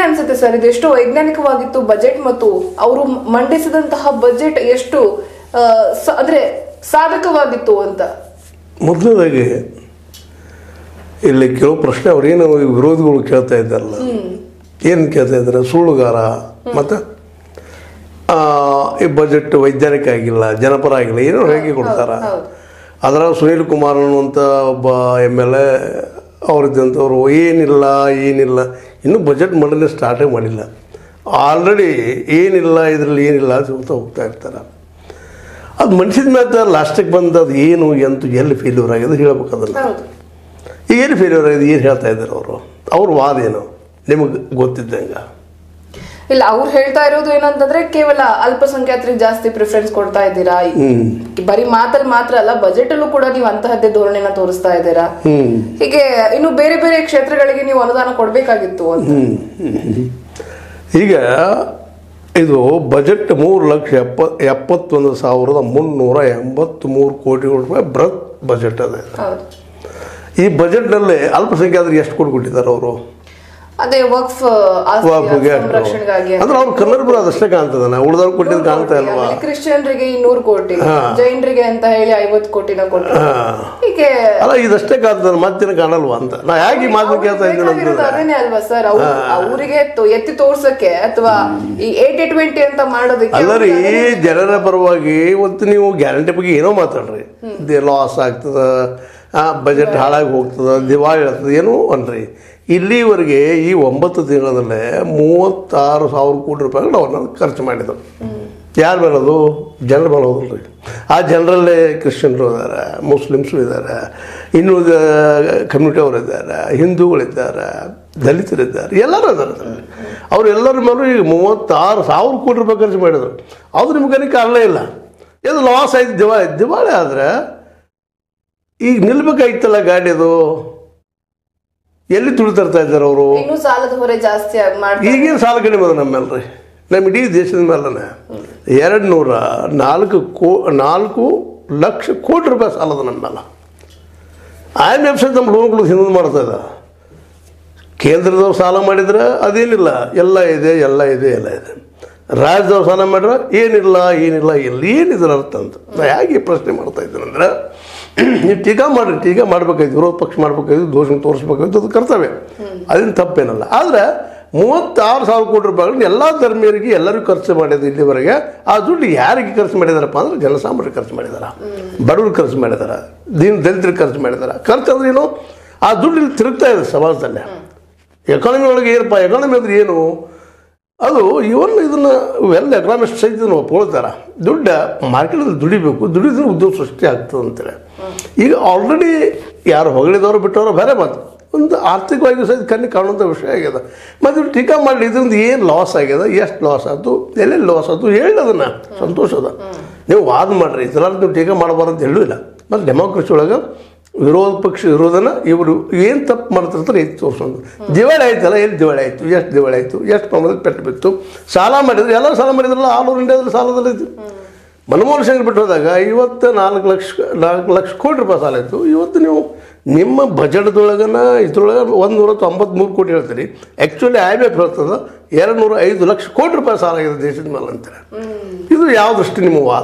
ಅನ್ಸುತ್ತೆ ಸರ್, ಇದು ಎಷ್ಟು ವೈಜ್ಞಾನಿಕವಾಗಿತ್ತು ಬಜೆಟ್ ಮತ್ತು ಅವರು ಮಂಡಿಸಿದಂತಹ ಬಜೆಟ್ ಎಷ್ಟು ಅಂದ್ರೆ ಸಾಧಕವಾಗಿತ್ತು ಅಂತ? ಮೊದಲನೇದಾಗಿ ಇಲ್ಲಿ ಕೆಲವು ಪ್ರಶ್ನೆ ಅವ್ರೇನು ವಿರೋಧಿಗಳು ಕೇಳ್ತಾ ಇದ್ದಾರಲ್ಲ, ಏನು ಕೇಳ್ತಾ ಇದ್ದಾರೆ, ಸುಳ್ಳುಗಾರ ಮತ್ತು ಈ ಬಜೆಟ್ ವೈಜ್ಞಾನಿಕ ಆಗಿಲ್ಲ, ಜನಪರ ಆಗಿಲ್ಲ, ಏನೋ ಹೇಗೆ ಕೊಡ್ತಾರ. ಅದರ ಸುನೀಲ್ ಕುಮಾರ್ ಅನ್ನುವಂಥ ಒಬ್ಬ MLA ಅವರಿದ್ದಂಥವ್ರು ಏನಿಲ್ಲ ಇನ್ನೂ ಬಜೆಟ್ ಮಂಡನೆ ಸ್ಟಾರ್ಟೇ ಮಾಡಿಲ್ಲ, ಆಲ್ರೆಡಿ ಏನಿಲ್ಲ ಇದರಲ್ಲಿ ಏನಿಲ್ಲ ಅಂತ ಹೋಗ್ತಾ ಇರ್ತಾರೆ. ಅದು ಮನುಷ್ಯದ ಮೇಲೆ ಲಾಸ್ಟಿಗೆ ಬಂದು ಅದು ಏನು ಎಂತೂ ಎಲ್ಲಿ ಫೇಲ್ಯೂರ್ ಆಗಿದೆ ಹೇಳ್ಬೇಕದನ್ನು. ಏನು ಫೇಲ್ಯೂರ್ ಆಗಿದೆ, ಏನು ಹೇಳ್ತಾ ಇದ್ದಾರೆ ಅವ್ರ ವಾದ ಏನು ನಿಮಗೆ ಗೊತ್ತಿದ್ದಂಗೆ? ಇಲ್ಲ, ಅವ್ರು ಹೇಳ್ತಾ ಇರೋದು ಏನಂತಂದ್ರೆ ಕೇವಲ ಅಲ್ಪಸಂಖ್ಯಾತರಿಗೆ ಜಾಸ್ತಿ ಪ್ರಿಫರೆನ್ಸ್ ಕೊಡ್ತಾ ಇದ್ದೀರಾ, ಬರೀ ಮಾತಲ್ಲಿ ಮಾತ್ರ ಅಲ್ಲ ಬಜೆಟ್ ಅಲ್ಲೂ ಕೂಡ ನೀವು ಅಂತಹದ್ದೇ ಧೋರಣೆನ ತೋರಿಸ್ತಾ ಇದ್ದೀರಾ, ಹೀಗೆ ಇನ್ನು ಬೇರೆ ಬೇರೆ ಕ್ಷೇತ್ರಗಳಿಗೆ ನೀವು ಅನುದಾನ ಕೊಡ್ಬೇಕಾಗಿತ್ತು ಅಂತ. ಈಗ ಇದು ಬಜೆಟ್ 3,71,383 ಕೋಟಿ ರೂಪಾಯಿ ಬೃಹತ್ ಬಜೆಟ್ ಅದ. ಈ ಬಜೆಟ್ನಲ್ಲಿ ಅಲ್ಪಸಂಖ್ಯಾತರಿಗೆ ಎಷ್ಟು ಕೊಟ್ಟಿದ್ದಾರೆ ಅವರು? ಅದೇ ವಕ್ಫ್ ಅಂದ್ರೆ ಅವ್ರು ಕನ್ನಡ ಅದಷ್ಟೇ ಕಾಣ್ತದ, ಉಳಿದವ್ರು ಕೊಟ್ಟಿದ್ದು ಕಾಣ್ತಾ ಇಲ್ವಾ? ಕ್ರಿಶ್ಚಿಯನ್ರಿಗೆ 200 ಕೋಟಿ, ಜೈನರಿಗೆ ಅಂತ ಹೇಳಿ 50 ಕೋಟಿನ ಕೊಟ್ಟು ಹೀಗೆ ಅಲ್ಲ, ಇದಷ್ಟೇ ಕಾಣ್ತದ, ಮತ್ತೇನು ಕಾಣಲ್ವಾ ಅಂತ ನಾ ಯಾಕೆ ಮಾತು ಕೇಳ್ತಾ ಇದ್ದೀನಿ. ಅದೇನೆ ಅಲ್ವಾ ಸರ್, ಅವರಿಗೆ ಎತ್ತಿ ತೋರ್ಸಕ್ಕೆ ಅಥವಾ ಈ 80-20 ಅಂತ ಮಾಡೋದಕ್ಕೆ ಅಲ್ಲ ರೀ, ಜನರ ಪರವಾಗಿ ಇವತ್ತು ನೀವು ಗ್ಯಾರಂಟಿ ಬಗ್ಗೆ ಏನೋ ಮಾತಾಡ್ರಿ, ಲಾಸ್ ಆಗ್ತದ, ಬಜೆಟ್ ಹಾಳಾಗಿ ಹೋಗ್ತದ, ದಿವಾಳಿ ಆಗ್ತದೆ, ಏನೋ ಅನ್ರಿ. ಇಲ್ಲಿವರೆಗೆ ಈ 9 ತಿಂಗಳಲ್ಲೇ 36,000 ಕೋಟಿ ರೂಪಾಯಿಗಳು ಅವ್ರನ್ನ ಖರ್ಚು ಮಾಡಿದರು. ಯಾರು ಬೇಡದು? ಜನರು ಬೇಡೋದಿಲ್ಲ ರೀ. ಆ ಜನರಲ್ಲೇ ಕ್ರಿಶ್ಚಿಯನ್ರು ಇದ್ದಾರೆ, ಮುಸ್ಲಿಮ್ಸು ಇದ್ದಾರೆ, ಇನ್ನೂ ಕಮ್ಯುನಿಟಿ ಅವರು ಇದ್ದಾರೆ, ಹಿಂದೂಗಳಿದ್ದಾರೆ, ದಲಿತರಿದ್ದಾರೆ, ಎಲ್ಲರೂ ಇದ್ದಾರೆ. ಅವರೆಲ್ಲರ ಮೇಲೂ ಈಗ 36,000 ಕೋಟಿ ರೂಪಾಯಿ ಖರ್ಚು ಮಾಡಿದರು. ಅದು ನಿಮ್ಗೆ ಕಾರಣ ಇಲ್ಲ, ಇದು ಲಾಸ್ ಆಯ್ತು, ದಿವಾಳಿ ಆದರೆ ಈಗ ನಿಲ್ಬೇಕಾಯ್ತಲ್ಲ ಗಾಡಿ, ಅದು ಎಲ್ಲಿ ತುಳಿತರ್ತಾ ಇದ್ದಾರೆ ಅವರು? ಸಾಲದ ಹೊರೆ ಜಾಸ್ತಿ ಈಗೇನು ಸಾಲ ಕಡಿಮೆ ಅದ ನಮ್ಮೆಲ್ರಿ, ನಮ್ಮ ಇಡೀ ದೇಶದ ಮೇಲೇ 204 ಲಕ್ಷ ಕೋಟಿ ರೂಪಾಯಿ ಸಾಲದ ನಮ್ಮ ಮೇಲೆ. IMF ಸಹಿತ ನಮ್ಮ ಲೋನ್ಗಳು ಹಿಂದೆ ಮಾಡ್ತಾ ಇದೆ. ಕೇಂದ್ರದವ್ರು ಸಾಲ ಮಾಡಿದ್ರೆ ಅದೇನಿಲ್ಲ, ಎಲ್ಲ ಇದೆ. ರಾಜ್ಯದವ್ರು ಸಾಲ ಮಾಡಿದ್ರೆ ಏನಿಲ್ಲ, ಏನಿದ್ರ ಅರ್ಥ ಅಂತ ನಾ ಹೇಗೆ ಪ್ರಶ್ನೆ ಮಾಡ್ತಾ ಇದ್ದೇನೆ ಅಂದರೆ, ನೀವು ಟೀಕಾ ಮಾಡಬೇಕಾಯ್ತು, ವಿರೋಧ ಪಕ್ಷ ಮಾಡಬೇಕಾಯ್ತು, ದೋಷ ತೋರಿಸ್ಬೇಕಾಯ್ತು, ಅದು ಕರ್ತವ್ಯ, ಅದೇನು ತಪ್ಪೇನಲ್ಲ. ಆದರೆ 36,000 ಕೋಟಿ ರೂಪಾಯಿಗಳನ್ನ ಎಲ್ಲ ಧರ್ಮೀಯರಿಗೆ ಎಲ್ಲರಿಗೂ ಖರ್ಚು ಮಾಡಿದ್ರು ಇಲ್ಲಿವರೆಗೆ. ಆ ದುಡ್ಡು ಯಾರಿಗೆ ಖರ್ಚು ಮಾಡಿದಾರಪ್ಪ ಅಂದ್ರೆ ಜನಸಾಮಾನ್ಯರಿಗೆ ಖರ್ಚು ಮಾಡಿದಾರ, ಬಡವ್ರಿಗೆ ಖರ್ಚು ಮಾಡಿದಾರ, ದಲಿತರಿಗೆ ಖರ್ಚು ಮಾಡಿದಾರ. ಖರ್ಚು ಅಂದ್ರೆ ಏನು? ಆ ದುಡ್ಡು ಇಲ್ಲಿ ತಿರುಗ್ತಾ ಇದೆ ಸಮಾಜದಲ್ಲೇ. ಎಕಾನಮಿ ಒಳಗೆ ಏನಪ್ಪ, ಎಕಾನಮಿ ಅಂದ್ರೆ ಏನು? ಅದು ಇದನ್ನು ಎಕನಾಮಿಸ್ಟ್ ಸಹಿತ ಒಪ್ಕೊಳ್ತಾರೆ. ದುಡ್ಡು ಮಾರ್ಕೆಟಲ್ಲಿ ದುಡಿಬೇಕು, ದುಡಿದ್ರೆ ಉದ್ಯೋಗ ಸೃಷ್ಟಿ ಆಗ್ತದೆ ಅಂತೇಳಿ. ಈಗ ಆಲ್ರೆಡಿ ಯಾರು ಹೊಗಳಿದವರು ಬಿಟ್ಟವರು ಬೇರೆ ಮಾತು, ಒಂದು ಆರ್ಥಿಕವಾಗಿ ಸಹಿತ ಕಣ್ಣಿ ಕಾಣುವಂಥ ವಿಷಯ ಆಗ್ಯದ. ಮತ್ತು ಟೀಕಾ ಮಾಡಿ ಇದರಿಂದ ಏನು ಲಾಸ್ ಆಗ್ಯದ, ಎಷ್ಟು ಲಾಸ್ ಆಯ್ತು, ಎಲ್ಲೆಲ್ಲಿ ಲಾಸ್ ಆಯ್ತು ಹೇಳಿ, ಅದನ್ನು ಸಂತೋಷದ ನೀವು ವಾದ ಮಾಡಿರಿ, ಇದೆಲ್ಲ ನೀವು ಟೀಕಾ ಮಾಡಬಾರ್ದು ಅಂತ ಹೇಳಲಿಲ್ಲ. ಮತ್ತು ಡೆಮೋಕ್ರಸಿ ಒಳಗೆ ವಿರೋಧ ಪಕ್ಷ ವಿರೋಧನ ಇವರು ಏನು ತಪ್ಪು ಮಾಡ್ತಿರ್ತಾರೆ ಎದ್ದು ತೋರಿಸೋದು. ದಿವಾಳಿ ಆಯ್ತಲ್ಲ, ಎಲ್ಲಿ ದಿವಾಳಿ ಆಯಿತು, ಎಷ್ಟು ದಿವಾಳಿ ಆಯಿತು, ಎಷ್ಟು ಪ್ರಮಾಣದಲ್ಲಿ ಪೆಟ್ಟು ಬಿತ್ತು, ಸಾಲ ಮಾಡಿದ್ರು, ಎಲ್ಲರೂ ಸಾಲ ಮಾಡಿದ್ರಲ್ಲ, ಆಲ್ ಓವರ್ ಇಂಡಿಯಾದಲ್ಲಿ ಸಾಲದಲ್ಲಿತ್ತು. ಮನಮೋಹನ್ ಸಿಂಗ್ ಬಿಟ್ಟು ಹೋದಾಗ 4 ಲಕ್ಷ ಕೋಟಿ ರೂಪಾಯಿ ಸಾಲ ಇತ್ತು. ಇವತ್ತು ನೀವು ನಿಮ್ಮ ಬಜೆಟ್ದೊಳಗನ ಇದ್ರೊಳಗೆ 193 ಕೋಟಿ ಹೇಳ್ತೀರಿ, ಆ್ಯಕ್ಚುಲಿ IMF ಹೇಳ್ತದೆ 205 ಲಕ್ಷ ಕೋಟಿ ರೂಪಾಯಿ ಸಾಲ ಆಗಿದೆ ದೇಶದ ಮೇಲೆ ಅಂತಾರೆ. ಇದು ಯಾವ ದೃಷ್ಟಿ ನಿಮ್ಮ ವಾದ?